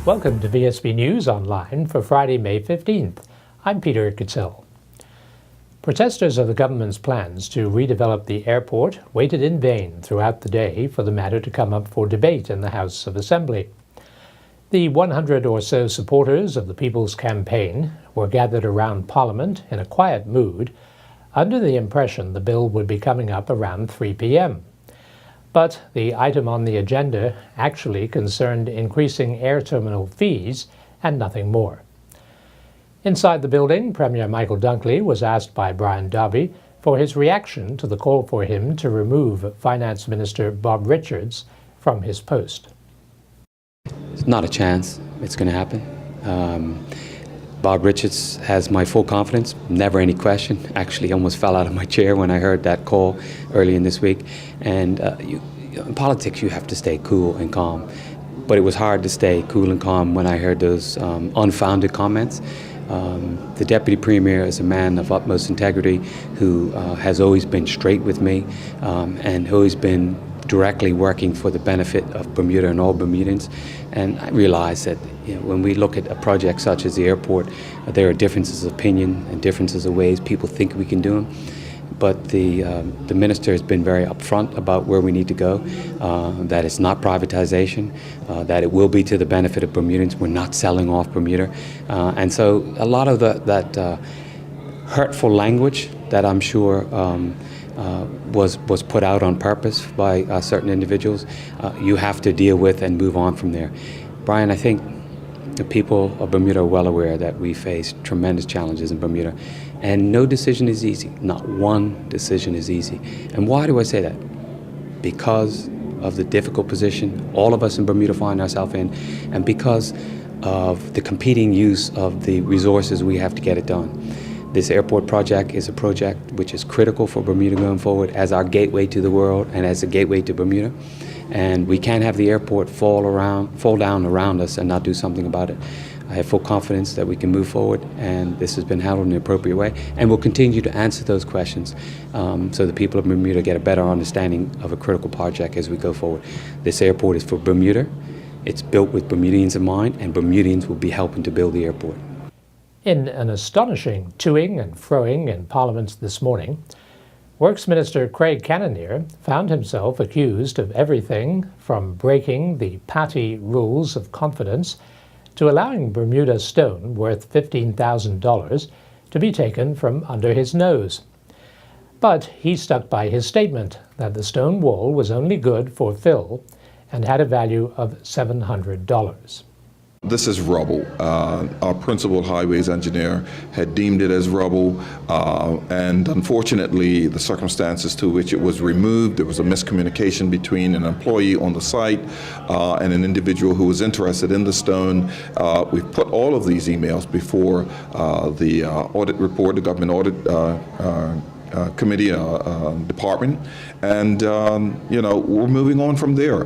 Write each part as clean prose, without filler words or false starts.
Welcome to Vsb News Online for Friday, May 15th. I'm Peter Kitzel. Protesters of the government's plans to redevelop the airport waited in vain throughout the day for the matter to come up for debate in the House of Assembly. The 100 or so supporters of the People's Campaign were gathered around Parliament in a quiet mood, under the impression the bill would be coming up around 3 p.m. But the item on the agenda actually concerned increasing air terminal fees and nothing more. Inside the building, Premier Michael Dunkley was asked by Brian Darby for his reaction to the call for him to remove Finance Minister Bob Richards from his post. It's not a chance it's going to happen. Bob Richards has my full confidence, never any question. Actually, almost fell out of my chair when I heard that call early in this week. And in politics, you have to stay cool and calm. But it was hard to stay cool and calm when I heard those unfounded comments. The Deputy Premier is a man of utmost integrity who has always been straight with me and always been directly working for the benefit of Bermuda and all Bermudans. And I realize that when we look at a project such as the airport, there are differences of opinion and differences of ways people think we can do them. But the minister has been very upfront about where we need to go, that it's not privatization, that it will be to the benefit of Bermudans. We're not selling off Bermuda. And so a lot of that hurtful language that I'm sure was put out on purpose by certain individuals, you have to deal with and move on from there. Brian, I think the people of Bermuda are well aware that we face tremendous challenges in Bermuda, and no decision is easy. Not one decision is easy. And why do I say that? Because of the difficult position all of us in Bermuda find ourselves in, and because of the competing use of the resources we have to get it done. This airport project is a project which is critical for Bermuda going forward as our gateway to the world and as a gateway to Bermuda. And we can't have the airport fall down around us and not do something about it. I have full confidence that we can move forward, and this has been handled in an appropriate way. And we'll continue to answer those questions so the people of Bermuda get a better understanding of a critical project as we go forward. This airport is for Bermuda. It's built with Bermudians in mind, and Bermudians will be helping to build the airport. In an astonishing toing and froing in Parliament this morning, Works Minister Craig Cannonier found himself accused of everything from breaking the PATI rules of confidence to allowing Bermuda stone worth $15,000 to be taken from under his nose. But he stuck by his statement that the stone wall was only good for fill and had a value of $700. This is rubble. Our principal highways engineer had deemed it as rubble, and unfortunately the circumstances to which it was removed, there was a miscommunication between an employee on the site and an individual who was interested in the stone. We've put all of these emails before the audit report, the government audit committee department, and we're moving on from there.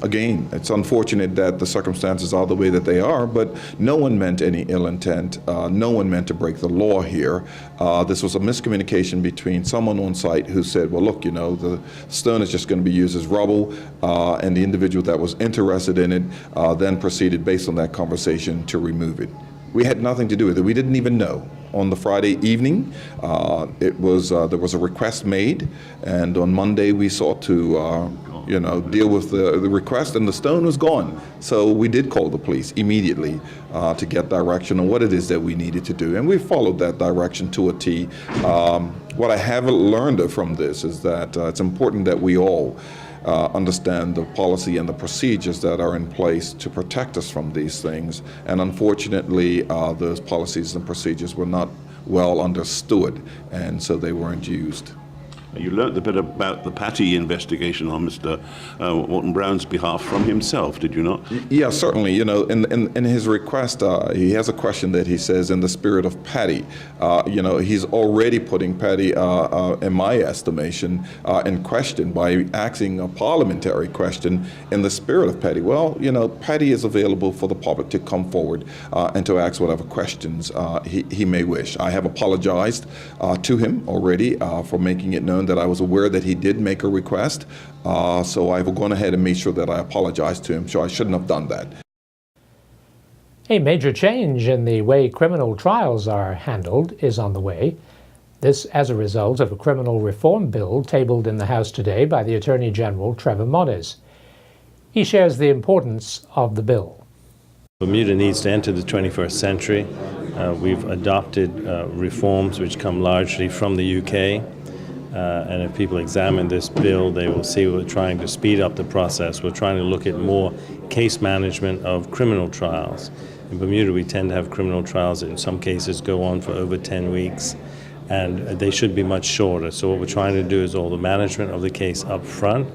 Again, it's unfortunate that the circumstances are the way that they are, but no one meant any ill intent. No one meant to break the law here. This was a miscommunication between someone on site who said, well, look, the stone is just going to be used as rubble, and the individual that was interested in it then proceeded based on that conversation to remove it. We had nothing to do with it. We didn't even know. On the Friday evening, there was a request made, and on Monday we sought to deal with the request, and the stone was gone. So we did call the police immediately to get direction on what it is that we needed to do, and we followed that direction to a T. What I have learned from this is that it's important that we all understand the policy and the procedures that are in place to protect us from these things. And unfortunately, those policies and procedures were not well understood, and so they weren't used. You learnt a bit about the PATI investigation on Mr. Walton Brown's behalf from himself, did you not? Yeah, certainly. In his request, he has a question that he says, in the spirit of PATI. He's already putting PATI, in my estimation, in question by asking a parliamentary question in the spirit of PATI. Well, PATI is available for the public to come forward and to ask whatever questions he may wish. I have apologized to him already for making it known that I was aware that he did make a request, so I've gone ahead and made sure that I apologized to him, so I shouldn't have done that. A major change in the way criminal trials are handled is on the way. This as a result of a criminal reform bill tabled in the House today by the Attorney General Trevor Moniz. He shares the importance of the bill. Bermuda needs to enter the 21st century. We've adopted reforms which come largely from the UK. And if people examine this bill, they will see we're trying to speed up the process. We're trying to look at more case management of criminal trials. In Bermuda, we tend to have criminal trials that in some cases go on for over 10 weeks, and they should be much shorter. So what we're trying to do is all the management of the case up front,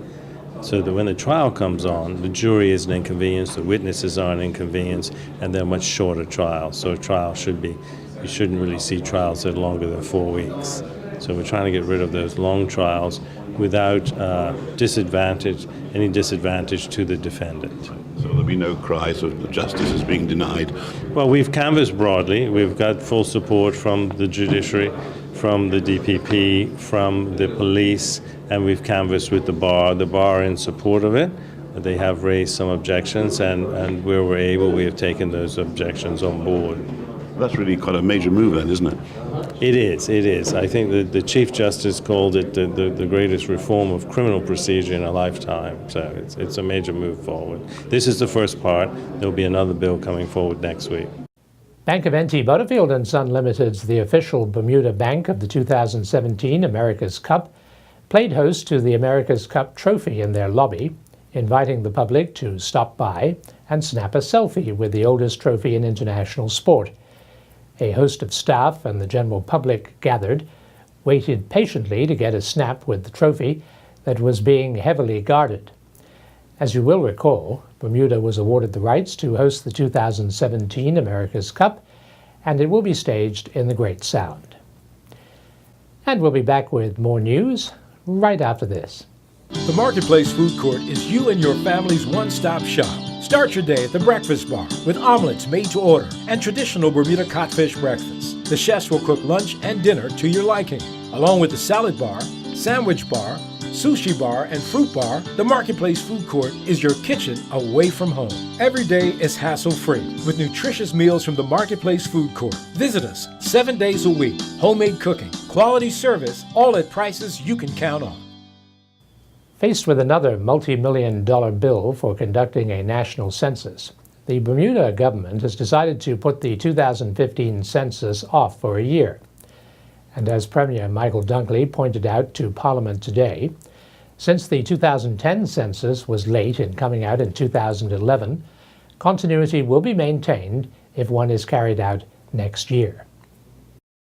so that when the trial comes on, the jury is an inconvenience, the witnesses are an inconvenience, and they're much shorter trials. So a trial should be, you shouldn't really see trials that are longer than 4 weeks. So we're trying to get rid of those long trials without any disadvantage to the defendant. So there'll be no cries of justice is being denied. Well, we've canvassed broadly. We've got full support from the judiciary, from the DPP, from the police, and we've canvassed with the bar. The bar are in support of it. They have raised some objections, and where we're able, we have taken those objections on board. That's really quite a major move then, isn't it? It is. I think that the Chief Justice called it the greatest reform of criminal procedure in a lifetime. So it's a major move forward. This is the first part. There'll be another bill coming forward next week. Bank of N.T. Butterfield & Son Limited, the official Bermuda bank of the 2017 America's Cup, played host to the America's Cup trophy in their lobby, inviting the public to stop by and snap a selfie with the oldest trophy in international sport. A host of staff and the general public gathered, waited patiently to get a snap with the trophy that was being heavily guarded. As you will recall, Bermuda was awarded the rights to host the 2017 America's Cup, and it will be staged in the Great Sound. And we'll be back with more news right after this. The Marketplace Food Court is you and your family's one-stop shop. Start your day at the Breakfast Bar with omelets made to order and traditional Bermuda codfish breakfast. The chefs will cook lunch and dinner to your liking. Along with the salad bar, sandwich bar, sushi bar, and fruit bar, the Marketplace Food Court is your kitchen away from home. Every day is hassle-free with nutritious meals from the Marketplace Food Court. Visit us 7 days a week. Homemade cooking, quality service, all at prices you can count on. Faced with another multi-million-dollar bill for conducting a national census, the Bermuda government has decided to put the 2015 census off for a year. And as Premier Michael Dunkley pointed out to Parliament today, since the 2010 census was late in coming out in 2011, continuity will be maintained if one is carried out next year.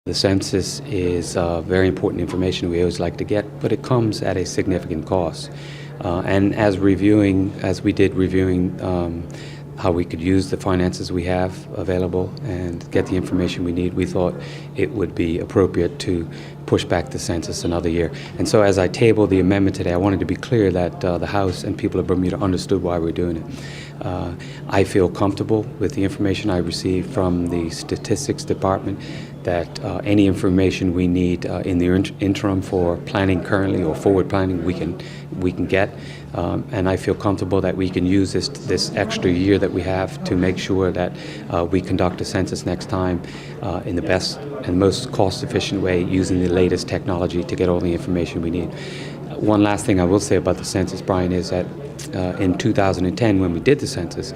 The census is very important information we always like to get, but it comes at a significant cost. And as we did reviewing how we could use the finances we have available and get the information we need, we thought it would be appropriate to push back the census another year. And so as I tabled the amendment today, I wanted to be clear that the House and people of Bermuda understood why we're doing it. I feel comfortable with the information I received from the Statistics Department that any information we need in the interim for planning currently or forward planning we can get, and I feel comfortable that we can use this extra year that we have to make sure that we conduct a census next time in the best and most cost-efficient way using the latest technology to get all the information we need. One last thing I will say about the census, Brian, is that in 2010 when we did the census,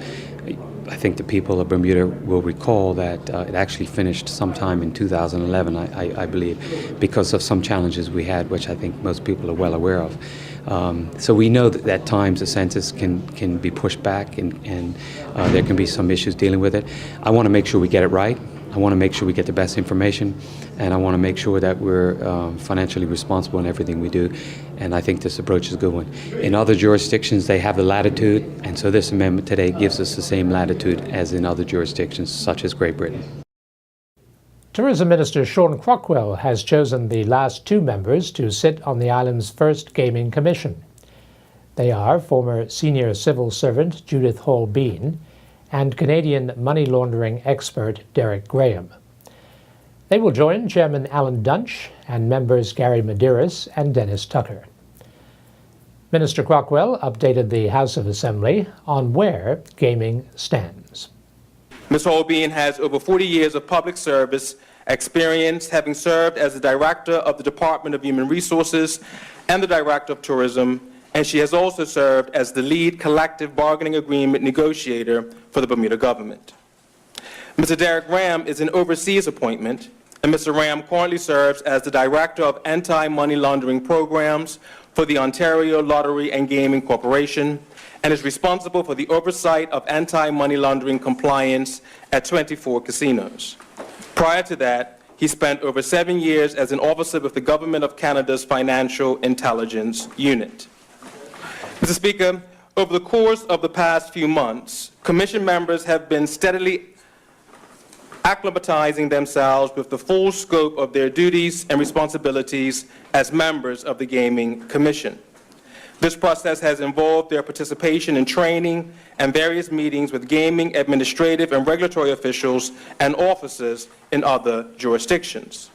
I think the people of Bermuda will recall that it actually finished sometime in 2011, I believe, because of some challenges we had, which I think most people are well aware of. So we know that at times the census can be pushed back and there can be some issues dealing with it. I want to make sure we get it right. I want to make sure we get the best information, and I want to make sure that we're financially responsible in everything we do, and I think this approach is a good one. In other jurisdictions, they have the latitude, and so this amendment today gives us the same latitude as in other jurisdictions, such as Great Britain. Tourism Minister Sean Crockwell has chosen the last two members to sit on the island's first gaming commission. They are former senior civil servant Judith Hall-Bean and Canadian money laundering expert Derek Graham. They will join Chairman Alan Dunch and members Gary Medeiros and Dennis Tucker. Minister Crockwell updated the House of Assembly on where gaming stands. Ms. Holbein has over 40 years of public service experience, having served as the Director of the Department of Human Resources and the Director of Tourism, and she has also served as the lead collective bargaining agreement negotiator for the Bermuda government. Mr. Derek Ram is an overseas appointment, and Mr. Ram currently serves as the Director of Anti-Money Laundering Programs for the Ontario Lottery and Gaming Corporation, and is responsible for the oversight of anti-money laundering compliance at 24 casinos. Prior to that, he spent over 7 years as an officer with the Government of Canada's Financial Intelligence Unit. Mr. Speaker, over the course of the past few months, Commission members have been steadily acclimatizing themselves with the full scope of their duties and responsibilities as members of the Gaming Commission. This process has involved their participation in training and various meetings with gaming, administrative, and regulatory officials and officers in other jurisdictions.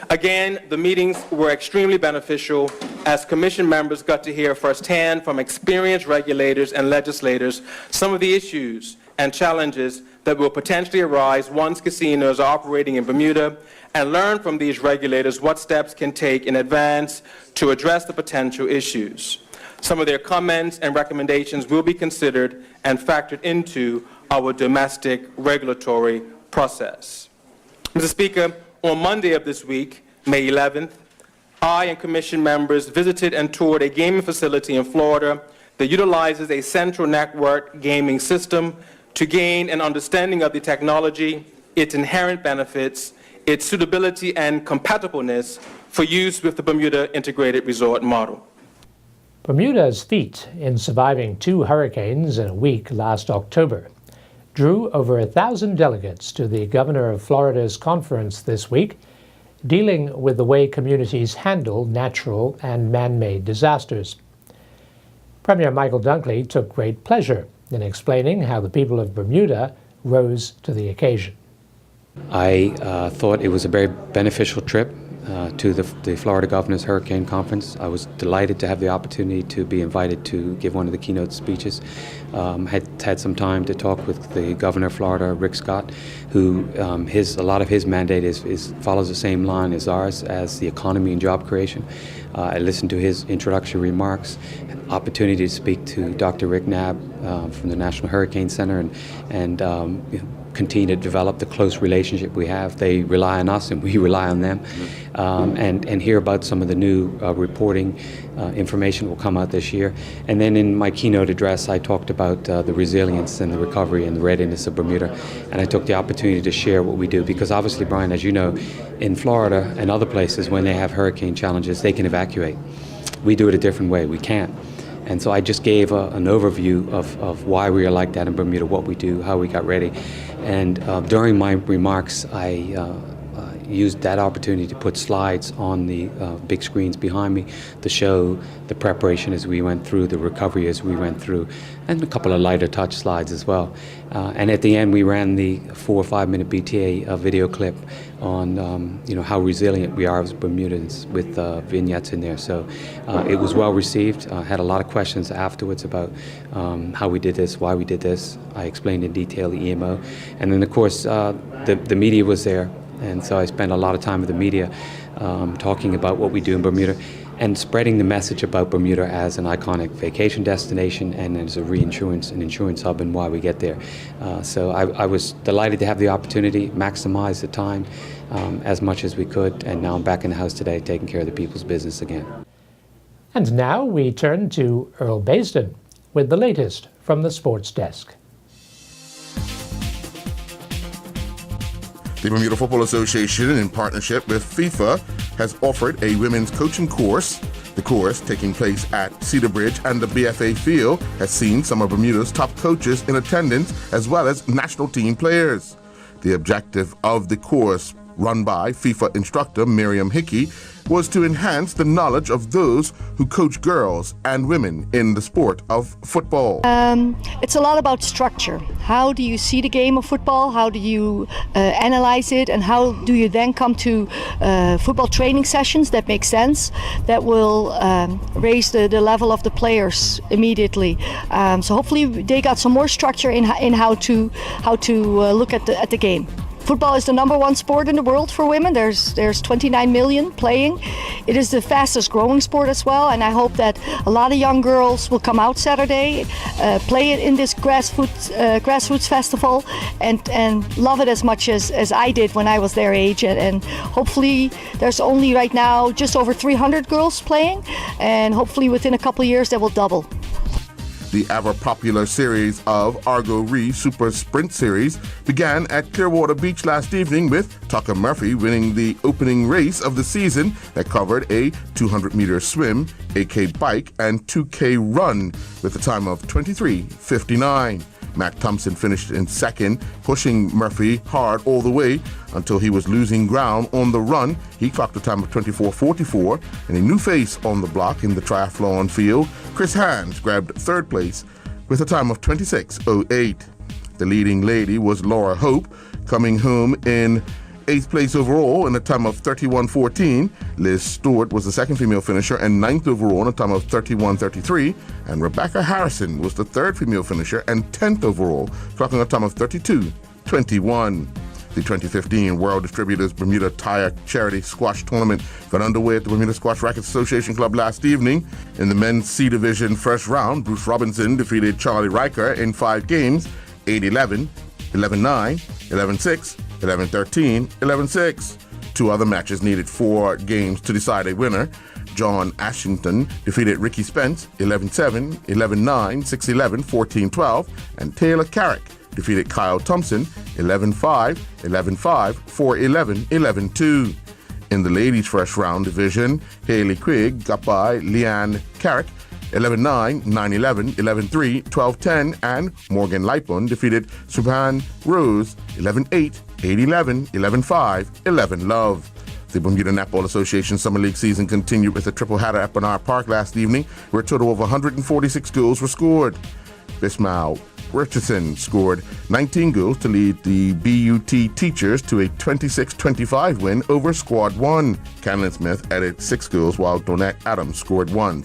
Again, the meetings were extremely beneficial as Commission members got to hear firsthand from experienced regulators and legislators some of the issues and challenges that will potentially arise once casinos are operating in Bermuda, and learn from these regulators what steps can take in advance to address the potential issues. Some of their comments and recommendations will be considered and factored into our domestic regulatory process. Mr. Speaker, on Monday of this week, May 11th, I and Commission members visited and toured a gaming facility in Florida that utilizes a central network gaming system to gain an understanding of the technology, its inherent benefits, its suitability and compatibleness for use with the Bermuda Integrated Resort model. Bermuda's feat in surviving 2 hurricanes in a week last October drew over 1,000 delegates to the Governor of Florida's conference this week, dealing with the way communities handle natural and man-made disasters. Premier Michael Dunkley took great pleasure in explaining how the people of Bermuda rose to the occasion. I thought it was a very beneficial trip to the Florida Governor's Hurricane Conference. I was delighted to have the opportunity to be invited to give one of the keynote speeches. Had some time to talk with the Governor of Florida, Rick Scott, who a lot of his mandate follows the same line as ours as the economy and job creation. I listened to his introductory remarks, opportunity to speak to Dr. Rick Knabb from the National Hurricane Center, and continue to develop the close relationship we have. They rely on us and we rely on them, and hear about some of the new reporting information will come out this year. And then in my keynote address, I talked about the resilience and the recovery and the readiness of Bermuda, and I took the opportunity to share what we do, because obviously, Brian, as you know, in Florida and other places, when they have hurricane challenges, they can evacuate. We do it a different way. We can't. And so I just gave an overview of why we are like that in Bermuda, what we do, how we got ready. And during my remarks, I used that opportunity to put slides on the big screens behind me to show the preparation as we went through, the recovery as we went through, and a couple of lighter touch slides as well. And at the end, we ran the 4 or 5 minute BTA video clip on how resilient we are as Bermudans, with vignettes in there. So it was well received. Had a lot of questions afterwards about how we did this, why we did this. I explained in detail the EMO, and then of course the media was there. And so I spent a lot of time with the media talking about what we do in Bermuda and spreading the message about Bermuda as an iconic vacation destination and as an insurance hub, and why we get there. So I was delighted to have the opportunity, maximize the time as much as we could, and now I'm back in the house today taking care of the people's business again. And now we turn to Earl Baisden with the latest from the sports desk. The Bermuda Football Association, in partnership with FIFA, has offered a women's coaching course. The course, taking place at Cedar Bridge and the BFA Field, has seen some of Bermuda's top coaches in attendance, as well as national team players. The objective of the course run by FIFA instructor Miriam Hickey, was to enhance the knowledge of those who coach girls and women in the sport of football. It's a lot about structure. How do you see the game of football? How do you analyze it? And how do you then come to football training sessions that make sense, that will raise the level of the players immediately? So hopefully they got some more structure in how to look at the game. Football is the #1 sport in the world for women. There's 29 million playing. It is the fastest growing sport as well, and I hope that a lot of young girls will come out Saturday, play it in this grassroots festival, and love it as much as I did when I was their age. And hopefully there's only right now just over 300 girls playing, and hopefully within a couple of years that will double. The ever-popular series of Argo Re Super Sprint Series began at Clearwater Beach last evening with Tucker Murphy winning the opening race of the season that covered a 200-meter swim, 8K bike, and 2K run with a time of 23:59. Mac Thompson finished in second, pushing Murphy hard all the way until he was losing ground on the run. He clocked a time of 24:44, and a new face on the block in the triathlon field, Chris Hans, grabbed third place with a time of 26:08. The leading lady was Laura Hope, coming home in 8th place overall in a time of 31:14. Liz Stewart was the second female finisher and 9th overall in a time of 31:33. And Rebecca Harrison was the third female finisher and 10th overall, clocking a time of 32:21. The 2015 World Distributors Bermuda Tire Charity Squash Tournament got underway at the Bermuda Squash Rackets Association Club last evening. In the men's C Division first round, Bruce Robinson defeated Charlie Riker in 5 games, 8-11, 11-9, 11-6, 11-13, 11-6. 2 other matches needed 4 games to decide a winner. John Ashington defeated Ricky Spence 11-7, 11-9, 6-11, 14-12, and Taylor Carrick defeated Kyle Thompson 11-5, 11-5, 4-11, 11-2. In the ladies' first round division, Haley Quigg got by Leanne Carrick 11-9, 9-11, 11-3, 12-10, and Morgan Lipon defeated Subhan Rose 11-8, 8-11, 11-5, 11-love. The Bermuda Netball Association Summer League season continued with a triple header at Bernard Park last evening, where a total of 146 goals were scored. Bismail Richardson scored 19 goals to lead the BUT Teachers to a 26-25 win over Squad 1. Cameron Smith added 6 goals, while Donette Adams scored 1.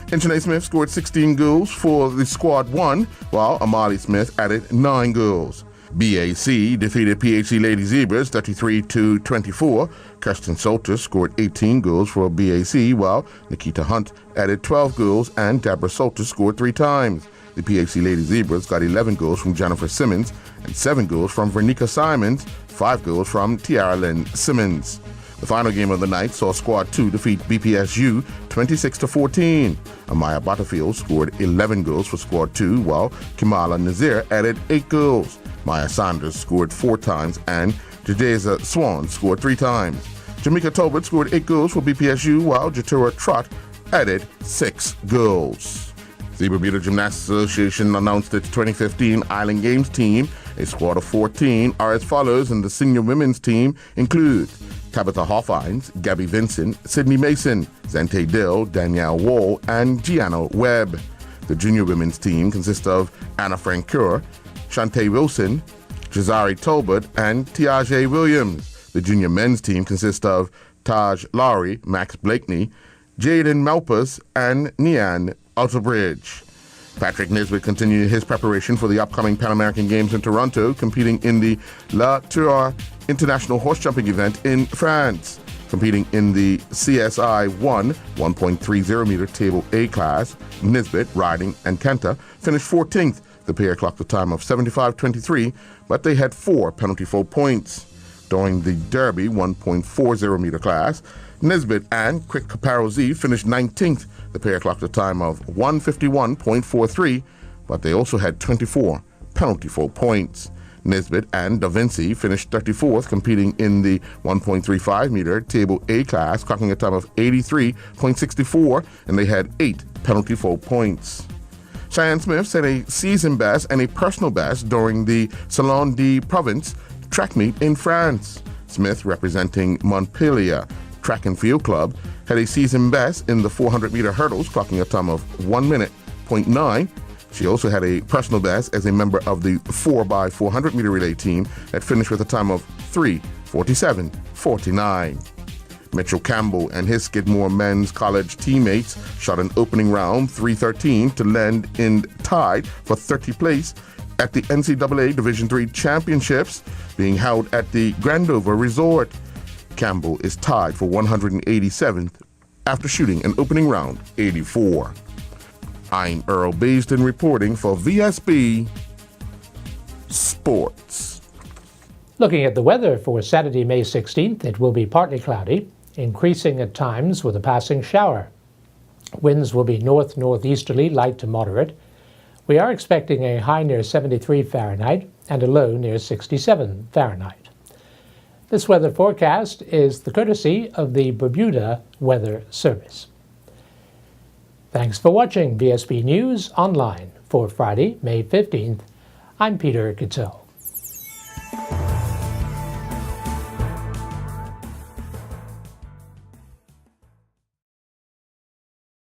Inchene Smith scored 16 goals for the Squad 1, while Amali Smith added 9 goals. BAC defeated PHC Lady Zebras 33-24. Kirsten Salter scored 18 goals for BAC, while Nikita Hunt added 12 goals and Deborah Salter scored 3 times. The PHC Lady Zebras got 11 goals from Jennifer Simmons and 7 goals from Vernica Simons, 5 goals from Tiara Lynn Simmons. The final game of the night saw Squad 2 defeat BPSU 26-14. Amaya Butterfield scored 11 goals for Squad 2, while Kimala Nazir added 8 goals. Maya Sanders scored 4 times, and Jadeza Swan scored 3 times. Jamaica Tolbert scored 8 goals for BPSU, while Jatura Trott added 6 goals. The Bermuda Gymnastics Association announced its 2015 Island Games team. A squad of 14 are as follows, and the senior women's team include Tabitha Hoffines, Gabby Vincent, Sydney Mason, Zante Dill, Danielle Wall, and Gianna Webb. The junior women's team consists of Anna Francoeur, Shantae Wilson, Jazari Tolbert, and Tiaje Williams. The junior men's team consists of Taj Lowry, Max Blakeney, Jaden Malpas, and Nian Outerbridge. Patrick Nisbet continued his preparation for the upcoming Pan American Games in Toronto, competing in the La Tour International Horse Jumping event in France. Competing in the CSI 1.30 meter table A class, Nisbet, Riding, and Kenta finished 14th. The pair clocked a time of 75.23, but they had 4 penalty fault points. During the Derby 1.40 meter class, Nisbet and Quick Caparo Z finished 19th. The pair clocked a time of 151.43, but they also had 24 penalty fault points. Nisbet and Da Vinci finished 34th, competing in the 1.35 meter table A class, clocking a time of 83.64, and they had 8 penalty fault points. Cheyenne Smith set a season best and a personal best during the Salon de Provence track meet in France. Smith, representing Montpelier Track and Field Club, had a season best in the 400-meter hurdles, clocking a time of 1 minute, 0.9. She also had a personal best as a member of the 4x400 meter relay team that finished with a time of 3:47.49. Mitchell Campbell and his Skidmore men's college teammates shot an opening round 3:13 to land in tied for 30th place at the NCAA Division III Championships being held at the Grandover Resort. Campbell is tied for 187th after shooting an opening round 84. I'm Earl Baisden reporting for VSB Sports. Looking at the weather for Saturday, May 16th, it will be partly cloudy, increasing at times with a passing shower. Winds will be north-northeasterly, light to moderate. We are expecting a high near 73 Fahrenheit and a low near 67 Fahrenheit. This weather forecast is the courtesy of the Bermuda Weather Service. Thanks for watching VSB News Online for Friday, May 15th. I'm Peter Kitzel.